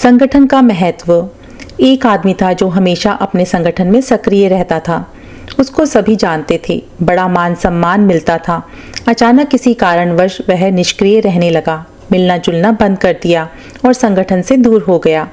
संगठन का महत्व। एक आदमी था जो हमेशा अपने संगठन में सक्रिय रहता था। उसको सभी जानते थे, बड़ा मान सम्मान मिलता था। अचानक किसी कारणवश वह निष्क्रिय रहने लगा, मिलना जुलना बंद कर दिया और संगठन से दूर हो गया।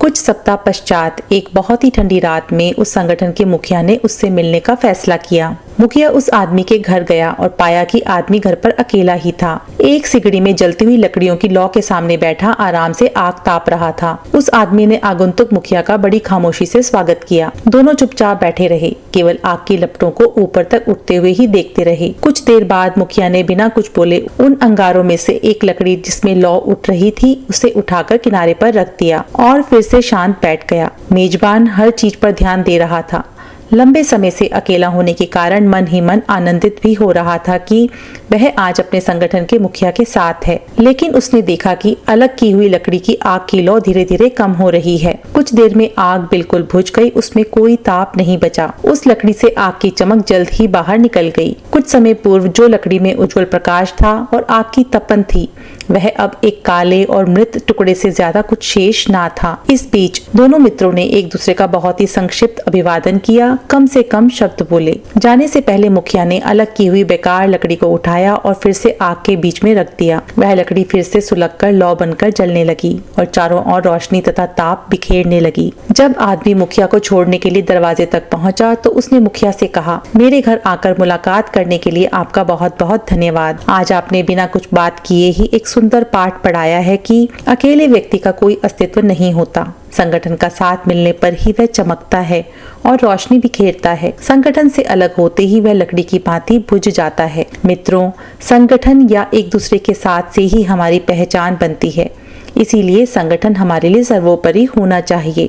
कुछ सप्ताह पश्चात एक बहुत ही ठंडी रात में उस संगठन के मुखिया ने उससे मिलने का फैसला किया। मुखिया उस आदमी के घर गया और पाया कि आदमी घर पर अकेला ही था। एक सिगड़ी में जलती हुई लकड़ियों की लौ के सामने बैठा आराम से आग ताप रहा था। उस आदमी ने आगंतुक मुखिया का बड़ी खामोशी से स्वागत किया। दोनों चुपचाप बैठे रहे, केवल आग की लपटों को ऊपर तक उठते हुए ही देखते रहे। कुछ देर बाद मुखिया ने बिना कुछ बोले उन अंगारों में से एक लकड़ी जिसमें लौ उठ रही थी उसे उठाकर किनारे पर रख दिया और फिर से शांत बैठ गया। मेजबान हर चीज पर ध्यान दे रहा था। लंबे समय से अकेला होने के कारण मन ही मन आनंदित भी हो रहा था कि वह आज अपने संगठन के मुखिया के साथ है। लेकिन उसने देखा कि अलग की हुई लकड़ी की आग की लौ धीरे धीरे कम हो रही है। कुछ देर में आग बिल्कुल बुझ गई, उसमें कोई ताप नहीं बचा। उस लकड़ी से आग की चमक जल्द ही बाहर निकल गई। कुछ समय पूर्व जो लकड़ी में उज्जवल प्रकाश था और आग की तपन थी, वह अब एक काले और मृत टुकड़े से ज्यादा कुछ शेष ना था। इस बीच दोनों मित्रों ने एक दूसरे का बहुत ही संक्षिप्त अभिवादन किया, कम से कम शब्द बोले। जाने से पहले मुखिया ने अलग की हुई बेकार लकड़ी को उठाया और फिर से आग के बीच में रख दिया। वह लकड़ी फिर से सुलगकर लौ बनकर जलने लगी और चारों ओर रोशनी तथा ताप बिखेरने लगी। जब आदमी मुखिया को छोड़ने के लिए दरवाजे तक पहुंचा तो उसने मुखिया से कहा, मेरे घर आकर मुलाकात करने के लिए आपका बहुत बहुत धन्यवाद। आज आपने बिना कुछ बात किए ही एक सुंदर पाठ पढ़ाया है कि अकेले व्यक्ति का कोई अस्तित्व नहीं होता। संगठन का साथ मिलने पर ही वह चमकता है और रोशनी बिखेरता है। संगठन से अलग होते ही वह लकड़ी की भांति बुझ जाता है। मित्रों, संगठन या एक दूसरे के साथ से ही हमारी पहचान बनती है। इसीलिए संगठन हमारे लिए सर्वोपरि होना चाहिए।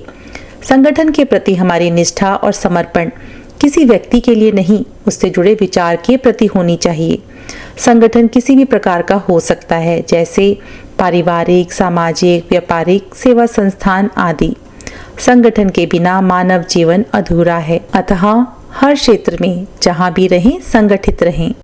संगठन के प्रति हमारी निष्ठा और समर्पण किसी व्यक्ति के लिए नहीं, उससे जुड़े विचार के प्रति होनी चाहिए। संगठन किसी भी प्रकार का हो सकता है, जैसे पारिवारिक, सामाजिक, व्यापारिक, सेवा संस्थान आदि। संगठन के बिना मानव जीवन अधूरा है। अतः हर क्षेत्र में जहाँ भी रहें, संगठित रहें।